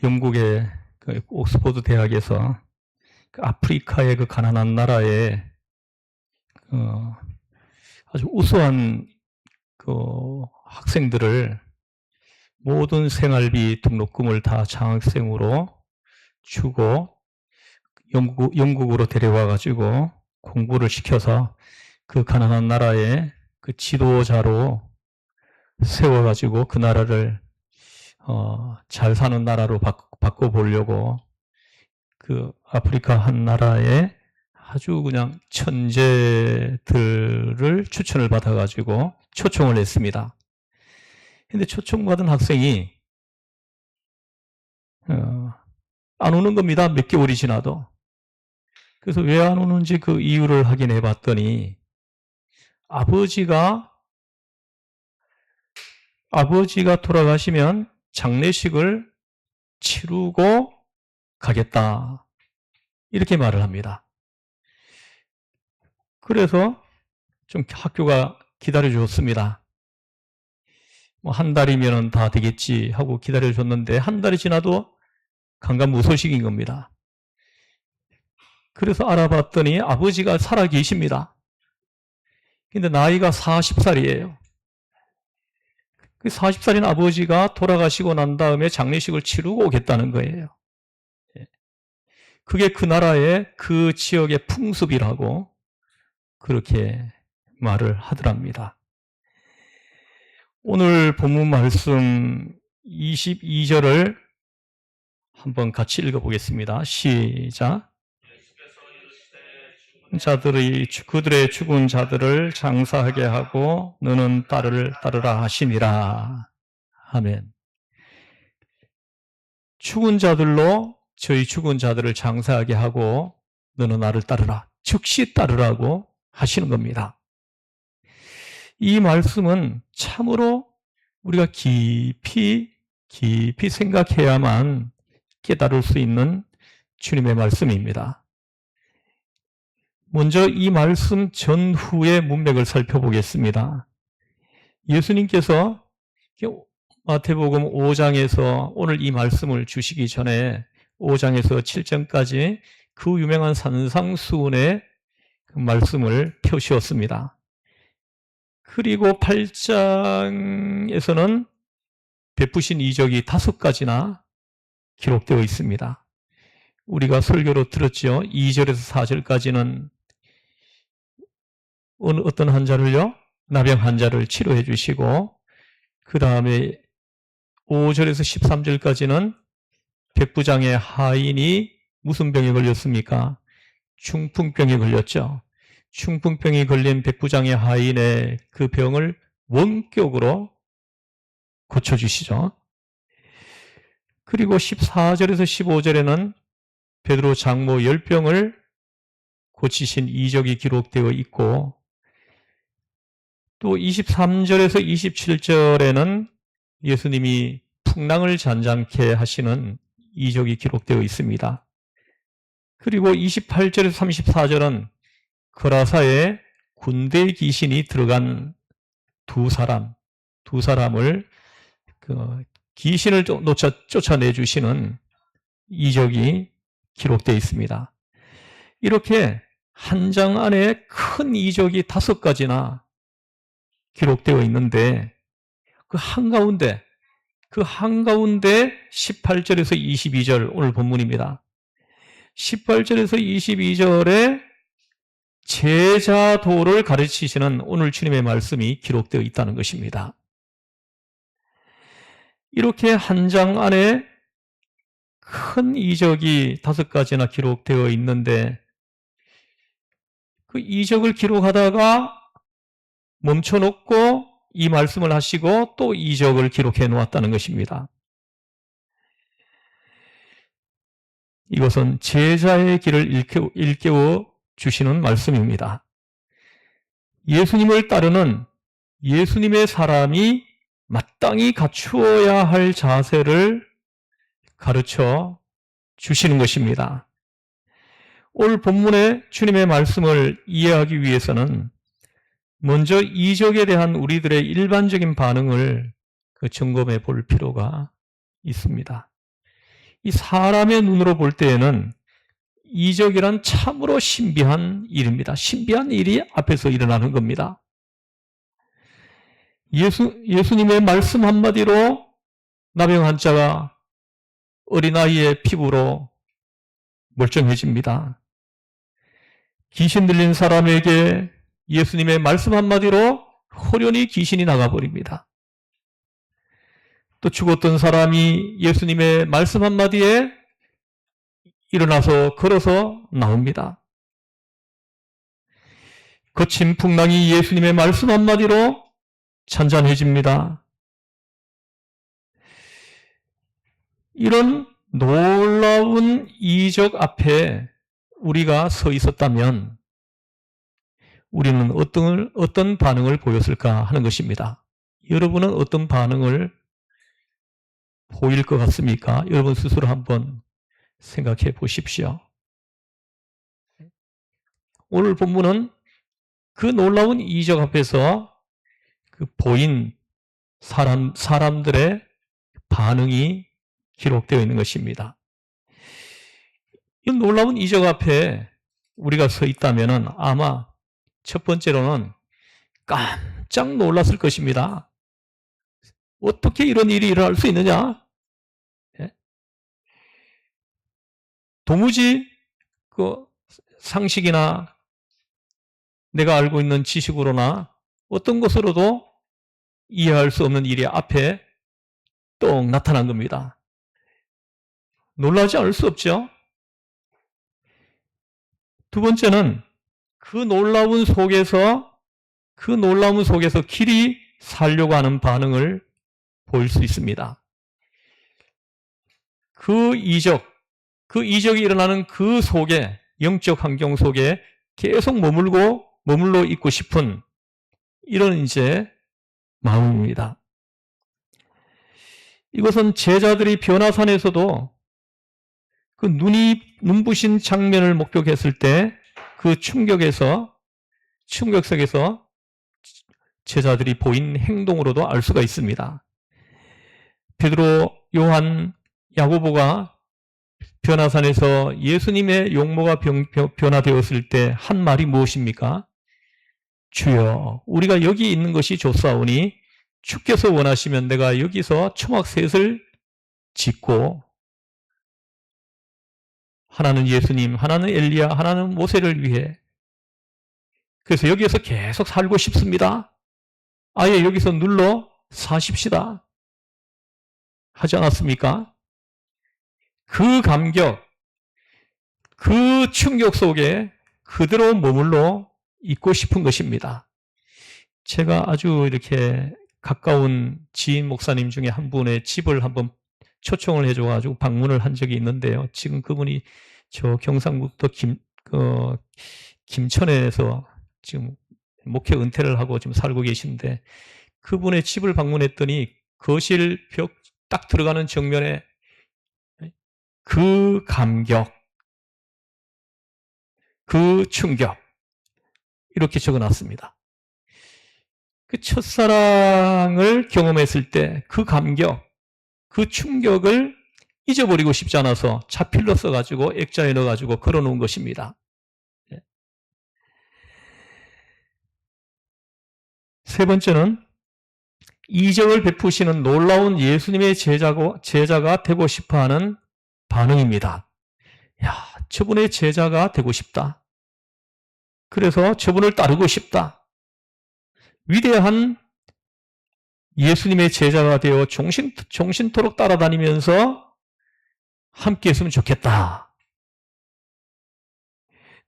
영국의 옥스포드 대학에서 그 아프리카의 그 가난한 나라에 아주 우수한 그 학생들을 모든 생활비 등록금을 다 장학생으로 주고 영국으로 데려와 가지고 공부를 시켜서 그 가난한 나라의 그 지도자로 세워 가지고 그 나라를 잘 사는 나라로 바꿔보려고 그 아프리카 한 나라에 아주 그냥 천재들을 추천을 받아가지고 초청을 했습니다. 근데 초청받은 학생이 안 오는 겁니다. 몇 개월이 지나도. 그래서 왜 안 오는지 그 이유를 확인해 봤더니 아버지가 돌아가시면 장례식을 치르고 가겠다. 이렇게 말을 합니다. 그래서 좀 학교가 기다려줬습니다. 뭐 한 달이면 다 되겠지 하고 기다려줬는데 한 달이 지나도 강간무소식인 겁니다. 그래서 알아봤더니 아버지가 살아 계십니다. 근데 나이가 40살이에요. 그 40살인 아버지가 돌아가시고 난 다음에 장례식을 치르고 오겠다는 거예요. 그게 그 나라의 그 지역의 풍습이라고 그렇게 말을 하더랍니다. 오늘 본문 말씀 22절을 한번 같이 읽어보겠습니다. 시작. 그들의 죽은 자들을 장사하게 하고 너는 따르라 하시니라. 아멘. 죽은 자들로 저희 죽은 자들을 장사하게 하고 너는 나를 따르라. 즉시 따르라고 하시는 겁니다. 이 말씀은 참으로 우리가 깊이 생각해야만 깨달을 수 있는 주님의 말씀입니다. 먼저 이 말씀 전후의 문맥을 살펴보겠습니다. 예수님께서 마태복음 5장에서 오늘 이 말씀을 주시기 전에 5장에서 7장까지 그 유명한 산상수훈의 그 말씀을 펴시었습니다. 그리고 8장에서는 베푸신 이적이 5가지나 기록되어 있습니다. 우리가 설교로 들었죠. 2절에서 4절까지는 어떤 환자를요? 나병 환자를 치료해 주시고 그 다음에 5절에서 13절까지는 백부장의 하인이 무슨 병에 걸렸습니까? 중풍병에 걸렸죠. 중풍병이 걸린 백부장의 하인의 그 병을 원격으로 고쳐주시죠. 그리고 14절에서 15절에는 베드로 장모 10병을 고치신 이적이 기록되어 있고 또 23절에서 27절에는 예수님이 풍랑을 잔잔케 하시는 이적이 기록되어 있습니다. 그리고 28절에서 34절은 거라사에 군대 귀신이 들어간 두 사람을 귀신을 쫓아내주시는 이적이 기록되어 있습니다. 이렇게 한 장 안에 큰 이적이 5가지나 기록되어 있는데 그 한가운데 18절에서 22절 오늘 본문입니다. 18절에서 22절에 제자도를 가르치시는 오늘 주님의 말씀이 기록되어 있다는 것입니다. 이렇게 한 장 안에 큰 이적이 5가지나 기록되어 있는데 그 이적을 기록하다가 멈춰놓고 이 말씀을 하시고 또 이적을 기록해 놓았다는 것입니다. 이것은 제자의 길을 일깨워 주시는 말씀입니다. 예수님을 따르는 예수님의 사람이 마땅히 갖추어야 할 자세를 가르쳐 주시는 것입니다. 오늘 본문의 주님의 말씀을 이해하기 위해서는 먼저 이적에 대한 우리들의 일반적인 반응을 점검해 볼 필요가 있습니다. 이 사람의 눈으로 볼 때에는 이적이란 참으로 신비한 일입니다. 신비한 일이 앞에서 일어나는 겁니다. 예수님의 말씀 한마디로 나병 환자가 어린아이의 피부로 멀쩡해집니다. 귀신 들린 사람에게 예수님의 말씀 한마디로 호련히 귀신이 나가버립니다. 또 죽었던 사람이 예수님의 말씀 한마디에 일어나서 걸어서 나옵니다. 거친 풍랑이 예수님의 말씀 한마디로 잔잔해집니다. 이런 놀라운 이적 앞에 우리가 서 있었다면 우리는 어떤 반응을 보였을까 하는 것입니다. 여러분은 어떤 반응을 보일 것 같습니까? 여러분 스스로 한번 생각해 보십시오. 오늘 본문은 그 놀라운 이적 앞에서 그 보인 사람들의 반응이 기록되어 있는 것입니다. 이 놀라운 이적 앞에 우리가 서 있다면 아마 첫 번째로는 깜짝 놀랐을 것입니다. 어떻게 이런 일이 일어날 수 있느냐? 도무지 그 상식이나 내가 알고 있는 지식으로나 어떤 것으로도 이해할 수 없는 일이 앞에 똥 나타난 겁니다. 놀라지 않을 수 없죠. 두 번째는 그 놀라운 속에서 길이 살려고 하는 반응을 보일 수 있습니다. 그 이적이 일어나는 그 속에, 영적 환경 속에 계속 머물러 있고 싶은 이런 이제 마음입니다. 이것은 제자들이 변화산에서도 그 눈부신 장면을 목격했을 때 그 충격 속에서 제자들이 보인 행동으로도 알 수가 있습니다. 베드로, 요한, 야고보가 변화산에서 예수님의 용모가 변화되었을 때 한 말이 무엇입니까? 주여, 우리가 여기 있는 것이 좋사오니 주께서 원하시면 내가 여기서 초막셋을 짓고, 하나는 예수님, 하나는 엘리야, 하나는 모세를 위해, 그래서 여기에서 계속 살고 싶습니다. 아예 여기서 눌러 사십시다 하지 않았습니까? 그 감격, 그 충격 속에 그대로 머물러 있고 싶은 것입니다. 제가 아주 이렇게 가까운 지인 목사님 중에 한 분의 집을 한번 초청을 해줘가지고 방문을 한 적이 있는데요. 지금 그분이 저 경상북도 김천에서 지금 목회 은퇴를 하고 지금 살고 계신데, 그분의 집을 방문했더니 거실 벽 딱 들어가는 정면에 그 감격, 그 충격, 이렇게 적어놨습니다. 그 첫사랑을 경험했을 때 그 감격, 그 충격을 잊어버리고 싶지 않아서 차필로 써가지고 액자에 넣어가지고 걸어놓은 것입니다. 세 번째는 이적을 베푸시는 놀라운 예수님의 제자가 되고 싶어하는 반응입니다. 야, 저분의 제자가 되고 싶다. 그래서 저분을 따르고 싶다. 위대한 예수님의 제자가 되어 종신토록 따라다니면서 함께 했으면 좋겠다.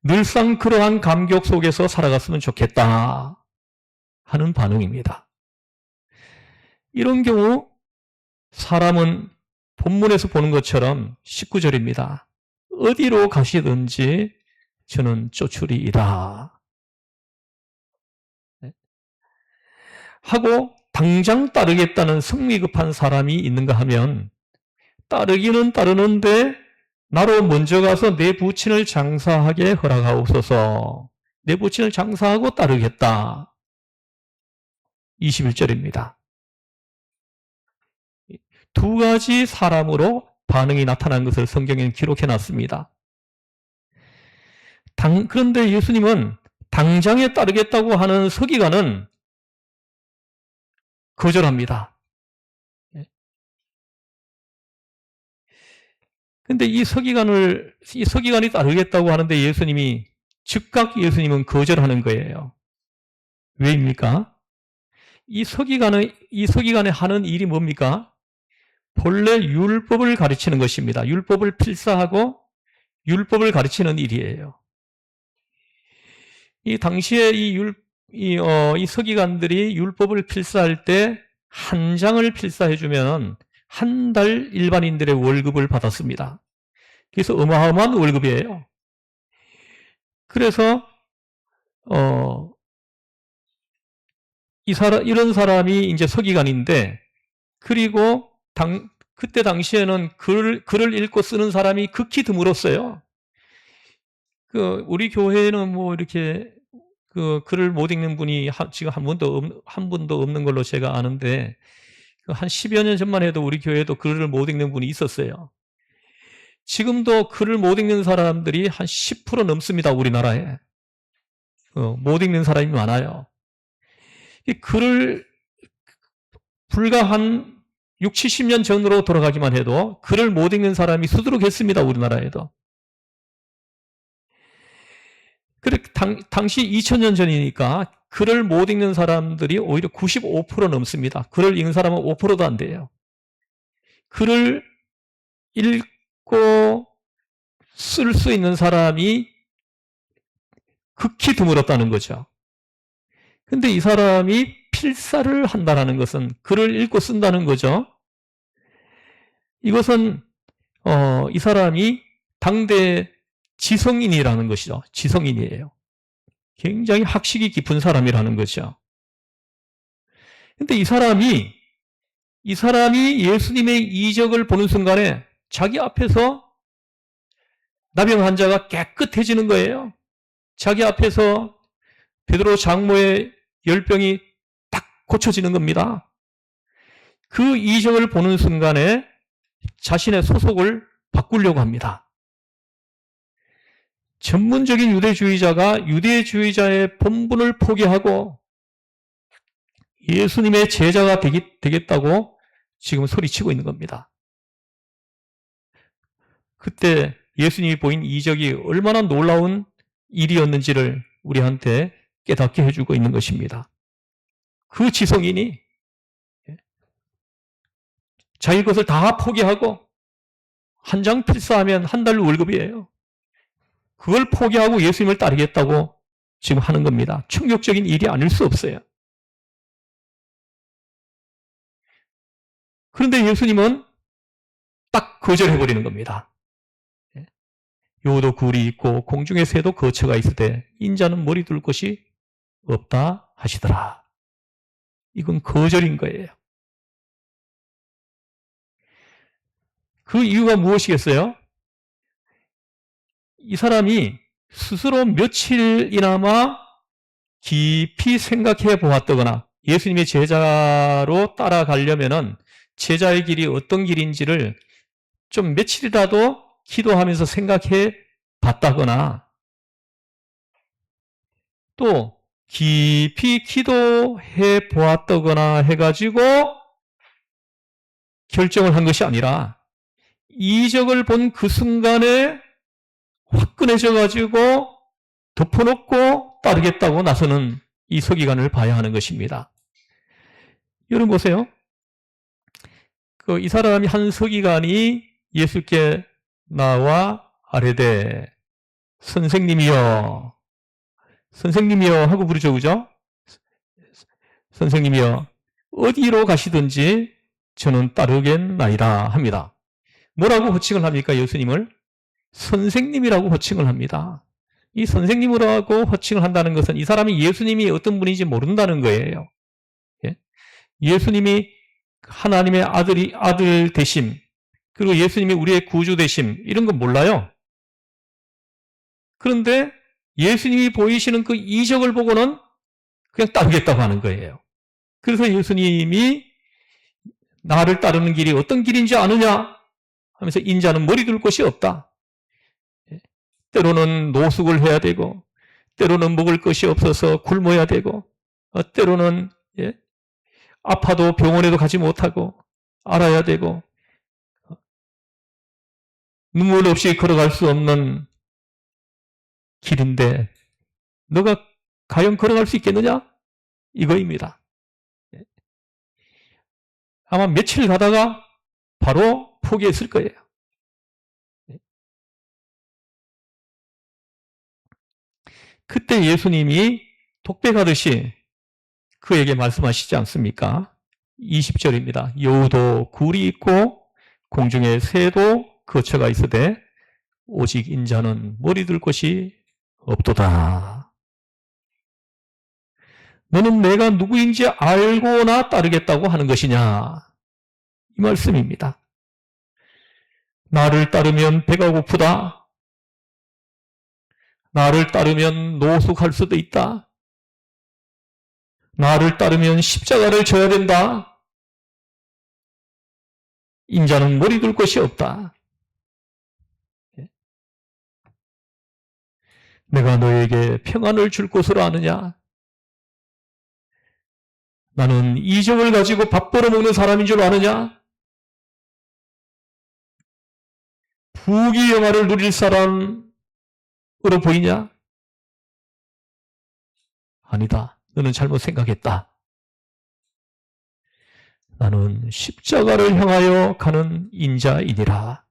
늘상 그러한 감격 속에서 살아갔으면 좋겠다 하는 반응입니다. 이런 경우 사람은 본문에서 보는 것처럼 19절입니다. 어디로 가시든지 저는 쫓으리이다 하고 당장 따르겠다는 성미 급한 사람이 있는가 하면, 따르기는 따르는데 나로 먼저 가서 내 부친을 장사하게 허락하옵소서. 내 부친을 장사하고 따르겠다. 21절입니다. 두 가지 사람으로 반응이 나타난 것을 성경에는 기록해 놨습니다. 그런데 예수님은 당장에 따르겠다고 하는 서기관은 거절합니다. 근데 이 서기관이 따르겠다고 하는데 즉각 예수님은 거절하는 거예요. 왜입니까? 이 서기관이 하는 일이 뭡니까? 본래 율법을 가르치는 것입니다. 율법을 필사하고 율법을 가르치는 일이에요. 이 당시에 이 서기관들이 율법을 필사할 때 한 장을 필사해주면 한 달 일반인들의 월급을 받았습니다. 그래서 어마어마한 월급이에요. 그래서 이런 사람이 이제 서기관인데, 그리고 그때 당시에는 글을 읽고 쓰는 사람이 극히 드물었어요. 우리 교회에는 뭐 이렇게 글을 못 읽는 분이 지금 한 분도 없는 걸로 제가 아는데, 한 10여 년 전만 해도 우리 교회에도 글을 못 읽는 분이 있었어요. 지금도 글을 못 읽는 사람들이 한 10% 넘습니다, 우리나라에. 못 읽는 사람이 많아요. 이 글을 불과 한 6, 70년 전으로 돌아가기만 해도 글을 못 읽는 사람이 수두룩했습니다, 우리나라에도. 당시 2000년 전이니까 글을 못 읽는 사람들이 오히려 95% 넘습니다. 글을 읽는 사람은 5%도 안 돼요. 글을 읽고 쓸 수 있는 사람이 극히 드물었다는 거죠. 근데 이 사람이 필사를 한다는 것은 글을 읽고 쓴다는 거죠. 이것은 이 사람이 당대 지성인이라는 것이죠. 지성인이에요. 굉장히 학식이 깊은 사람이라는 거죠. 근데 이 사람이 예수님의 이적을 보는 순간에 자기 앞에서 나병 환자가 깨끗해지는 거예요. 자기 앞에서 베드로 장모의 열병이 딱 고쳐지는 겁니다. 그 이적을 보는 순간에 자신의 소속을 바꾸려고 합니다. 전문적인 유대주의자가 유대주의자의 본분을 포기하고 예수님의 제자가 되겠다고 지금 소리치고 있는 겁니다. 그때 예수님이 보인 이적이 얼마나 놀라운 일이었는지를 우리한테 깨닫게 해주고 있는 것입니다. 그 지성인이 자기 것을 다 포기하고 한 장 필사하면 한 달 월급이에요. 그걸 포기하고 예수님을 따르겠다고 지금 하는 겁니다. 충격적인 일이 아닐 수 없어요. 그런데 예수님은 딱 거절해버리는 겁니다. 요도 굴이 있고 공중의 새도 거처가 있으되 인자는 머리 둘 곳이 없다 하시더라. 이건 거절인 거예요. 그 이유가 무엇이겠어요? 이 사람이 스스로 며칠이나마 깊이 생각해 보았다거나 예수님의 제자로 따라가려면은 제자의 길이 어떤 길인지를 좀 며칠이라도 기도하면서 생각해 봤다거나 또 깊이 기도해 보았다거나 해가지고 결정을 한 것이 아니라 이적을 본 그 순간에 화끈해져가지고 덮어놓고 따르겠다고 나서는 이 서기관을 봐야 하는 것입니다. 여러분 보세요. 이 사람이 한 서기관이 예수께 나와 아뢰되 선생님이여 하고 부르죠, 그죠? 선생님이여 어디로 가시든지 저는 따르겠나이다 합니다. 뭐라고 호칭을 합니까? 예수님을 선생님이라고 호칭을 합니다. 이 선생님이라고 호칭을 한다는 것은 이 사람이 예수님이 어떤 분인지 모른다는 거예요. 예수님이 하나님의 아들 되심, 그리고 예수님이 우리의 구주 되심, 이런 건 몰라요. 그런데 예수님이 보이시는 그 이적을 보고는 그냥 따르겠다고 하는 거예요. 그래서 예수님이 나를 따르는 길이 어떤 길인지 아느냐 하면서 인자는 머리 둘 곳이 없다. 때로는 노숙을 해야 되고, 때로는 먹을 것이 없어서 굶어야 되고, 때로는 아파도 병원에도 가지 못하고 알아야 되고, 눈물 없이 걸어갈 수 없는 길인데 너가 과연 걸어갈 수 있겠느냐? 이거입니다. 아마 며칠 가다가 바로 포기했을 거예요. 그때 예수님이 독백하듯이 그에게 말씀하시지 않습니까? 20절입니다. 여우도 굴이 있고 공중에 새도 거처가 있으되 오직 인자는 머리 둘 곳이 없도다. 너는 내가 누구인지 알고나 따르겠다고 하는 것이냐? 이 말씀입니다. 나를 따르면 배가 고프다. 나를 따르면 노숙할 수도 있다. 나를 따르면 십자가를 져야 된다. 인자는 머리 둘 곳이 없다. 내가 너에게 평안을 줄 것으로 아느냐? 나는 이적을 가지고 밥 벌어먹는 사람인 줄 아느냐? 부귀 영화를 누릴 사람으로 보이냐? 아니다. 너는 잘못 생각했다. 나는 십자가를 향하여 가는 인자이니라.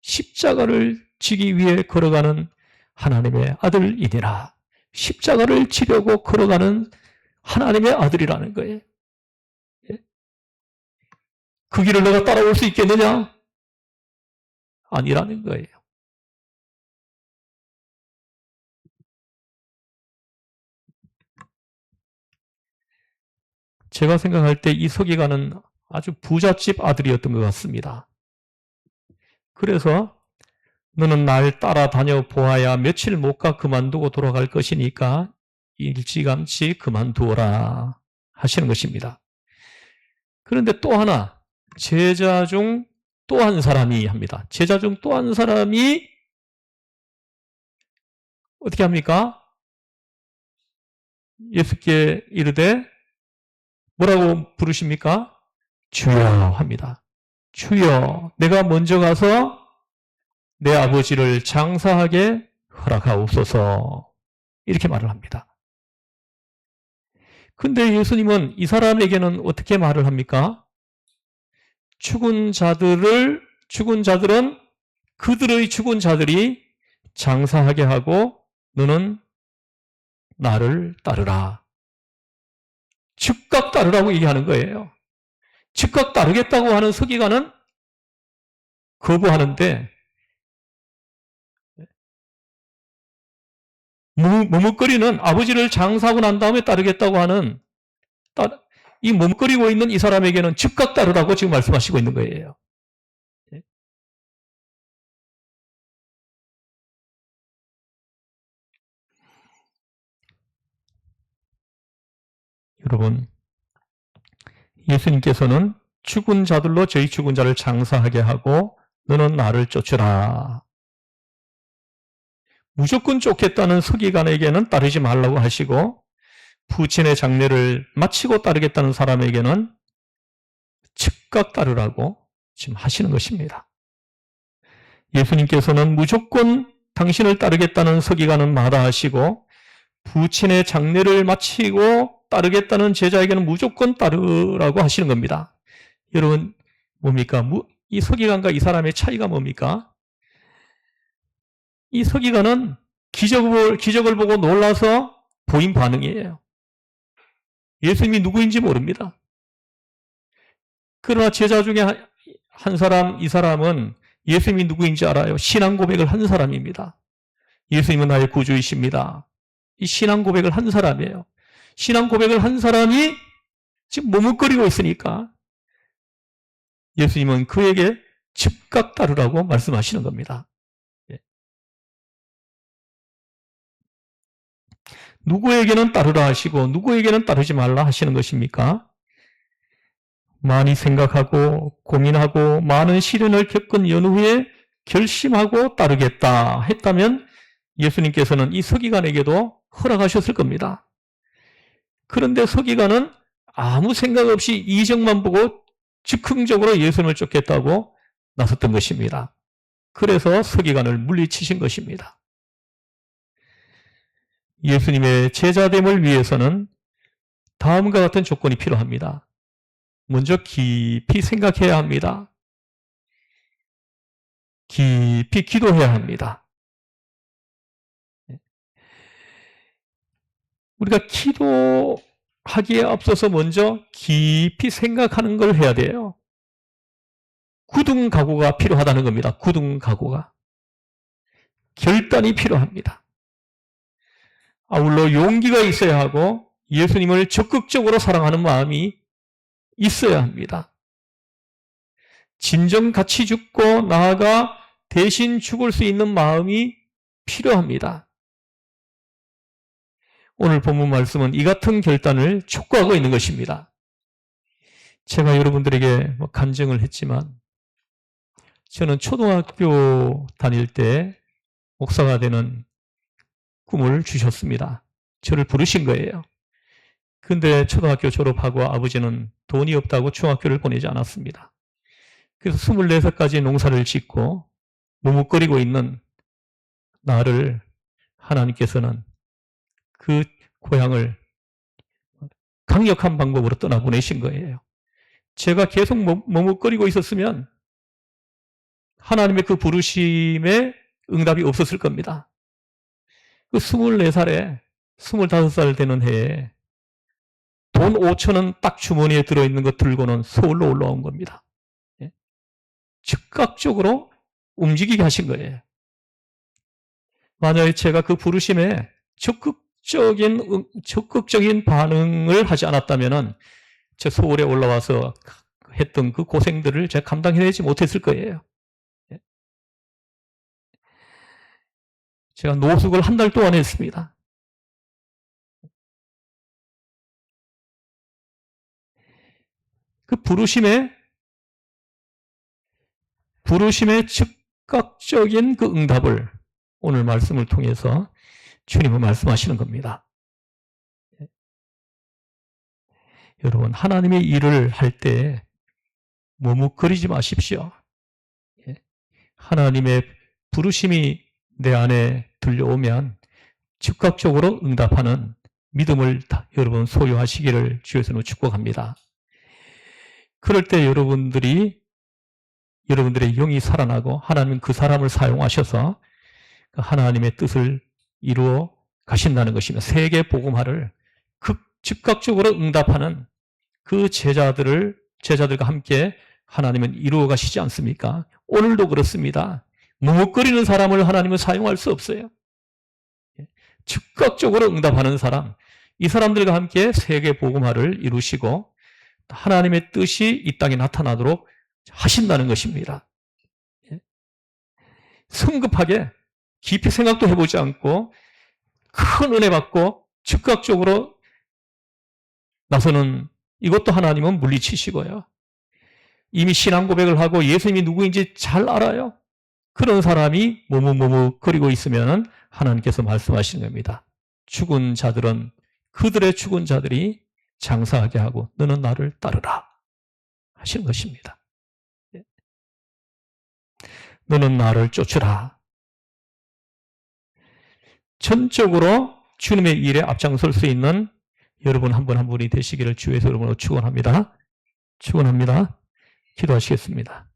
십자가를 지기 위해 걸어가는 하나님의 아들이니라. 십자가를 지려고 걸어가는 하나님의 아들이라는 거예요. 그 길을 내가 따라올 수 있겠느냐? 아니라는 거예요. 제가 생각할 때 이 서기관은 아주 부잣집 아들이었던 것 같습니다. 그래서 너는 날 따라다녀 보아야 며칠 못 가 그만두고 돌아갈 것이니까 일찌감치 그만두어라 하시는 것입니다. 그런데 또 하나, 제자 중 또 한 사람이 합니다. 제자 중 또 한 사람이 어떻게 합니까? 예수께 이르되 뭐라고 부르십니까? 주여 합니다. 주여, 내가 먼저 가서 내 아버지를 장사하게 허락하옵소서. 이렇게 말을 합니다. 근데 예수님은 이 사람에게는 어떻게 말을 합니까? 죽은 자들은 그들의 죽은 자들이 장사하게 하고 너는 나를 따르라. 즉각 따르라고 얘기하는 거예요. 즉각 따르겠다고 하는 서기관은 거부하는데 머뭇거리는 아버지를 장사하고 난 다음에 따르겠다고 하는 이 머뭇거리고 있는 이 사람에게는 즉각 따르라고 지금 말씀하시고 있는 거예요. 여러분, 예수님께서는 죽은 자들로 저희 죽은 자를 장사하게 하고 너는 나를 쫓으라. 무조건 쫓겠다는 서기관에게는 따르지 말라고 하시고 부친의 장례를 마치고 따르겠다는 사람에게는 즉각 따르라고 지금 하시는 것입니다. 예수님께서는 무조건 당신을 따르겠다는 서기관은 마다하시고 부친의 장례를 마치고 따르겠다는 제자에게는 무조건 따르라고 하시는 겁니다. 여러분, 뭡니까? 이 서기관과 이 사람의 차이가 뭡니까? 이 서기관은 기적을 보고 놀라서 보인 반응이에요. 예수님이 누구인지 모릅니다. 그러나 제자 중에 한 사람, 이 사람은 예수님이 누구인지 알아요. 신앙 고백을 한 사람입니다. 예수님은 나의 구주이십니다. 이 신앙 고백을 한 사람이에요. 신앙 고백을 한 사람이 지금 머뭇거리고 있으니까 예수님은 그에게 즉각 따르라고 말씀하시는 겁니다. 누구에게는 따르라 하시고 누구에게는 따르지 말라 하시는 것입니까? 많이 생각하고 고민하고 많은 시련을 겪은 연후에 결심하고 따르겠다 했다면 예수님께서는 이 서기관에게도 허락하셨을 겁니다. 그런데 서기관은 아무 생각 없이 이적만 보고 즉흥적으로 예수님을 쫓겠다고 나섰던 것입니다. 그래서 서기관을 물리치신 것입니다. 예수님의 제자됨을 위해서는 다음과 같은 조건이 필요합니다. 먼저 깊이 생각해야 합니다. 깊이 기도해야 합니다. 우리가 기도하기에 앞서서 먼저 깊이 생각하는 걸 해야 돼요. 굳은 각오가 필요하다는 겁니다. 굳은 각오가. 결단이 필요합니다. 아울러 용기가 있어야 하고 예수님을 적극적으로 사랑하는 마음이 있어야 합니다. 진정 같이 죽고 나아가 대신 죽을 수 있는 마음이 필요합니다. 오늘 본문 말씀은 이 같은 결단을 촉구하고 있는 것입니다. 제가 여러분들에게 간증을 했지만 저는 초등학교 다닐 때 목사가 되는 꿈을 주셨습니다. 저를 부르신 거예요. 근데 초등학교 졸업하고 아버지는 돈이 없다고 중학교를 보내지 않았습니다. 그래서 24살까지 농사를 짓고 머뭇거리고 있는 나를 하나님께서는 그 고향을 강력한 방법으로 떠나보내신 거예요. 제가 계속 머뭇거리고 있었으면 하나님의 그 부르심에 응답이 없었을 겁니다. 그 24살에 25살 되는 해에 돈 5천원 딱 주머니에 들어있는 것 들고는 서울로 올라온 겁니다. 즉각적으로 움직이게 하신 거예요. 만약에 제가 그 부르심에 적극적인 반응을 하지 않았다면 저 서울에 올라와서 했던 그 고생들을 제가 감당해내지 못했을 거예요. 제가 노숙을 한 달 동안 했습니다. 그 부르심에 즉각적인 그 응답을 오늘 말씀을 통해서 주님은 말씀하시는 겁니다. 여러분, 하나님의 일을 할 때 머뭇거리지 마십시오. 하나님의 부르심이 내 안에 들려오면 즉각적으로 응답하는 믿음을 여러분 소유하시기를 주에서는 축복합니다. 그럴 때 여러분들의 영이 살아나고 하나님은 그 사람을 사용하셔서 하나님의 뜻을 이루어 가신다는 것입니다. 세계 복음화를 즉각적으로 응답하는 그 제자들과 함께 하나님은 이루어 가시지 않습니까? 오늘도 그렇습니다. 머뭇거리는 사람을 하나님은 사용할 수 없어요. 즉각적으로 응답하는 사람, 이 사람들과 함께 세계 복음화를 이루시고 하나님의 뜻이 이 땅에 나타나도록 하신다는 것입니다. 성급하게 깊이 생각도 해보지 않고 큰 은혜 받고 즉각적으로 나서는 이것도 하나님은 물리치시고요. 이미 신앙 고백을 하고 예수님이 누구인지 잘 알아요. 그런 사람이 머뭇거리고 있으면 하나님께서 말씀하시는 겁니다. 그들의 죽은 자들이 장사하게 하고 너는 나를 따르라 하시는 것입니다. 너는 나를 쫓으라. 전적으로 주님의 일에 앞장설 수 있는 여러분 한 분 한 분이 되시기를 주에서 여러분으로 축원합니다. 축원합니다. 기도하시겠습니다.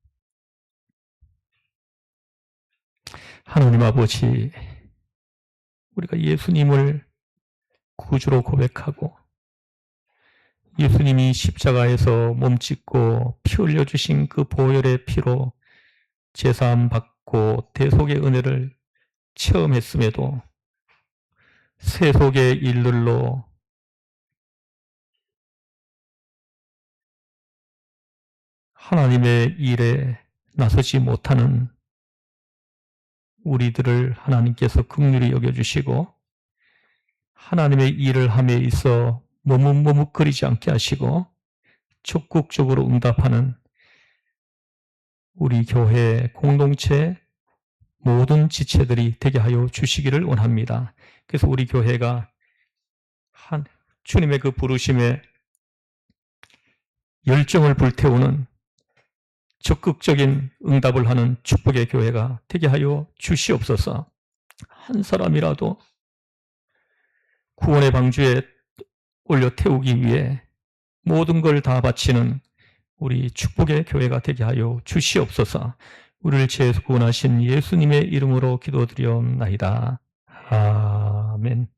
하나님 아버지, 우리가 예수님을 구주로 고백하고 예수님이 십자가에서 몸짓고 피 흘려주신 그 보혈의 피로 제사함 받고 대속의 은혜를 체험했음에도 세속의 일들로 하나님의 일에 나서지 못하는 우리들을 하나님께서 긍휼히 여겨주시고 하나님의 일을 함에 있어 머뭇거리지 않게 하시고 적극적으로 응답하는 우리 교회 공동체 모든 지체들이 되게 하여 주시기를 원합니다. 그래서 우리 교회가 주님의 그 부르심에 열정을 불태우는 적극적인 응답을 하는 축복의 교회가 되게 하여 주시옵소서. 한 사람이라도 구원의 방주에 올려 태우기 위해 모든 걸 다 바치는 우리 축복의 교회가 되게 하여 주시옵소서. 우리를 죄에서 구원하신 예수님의 이름으로 기도드리옵나이다. 아멘.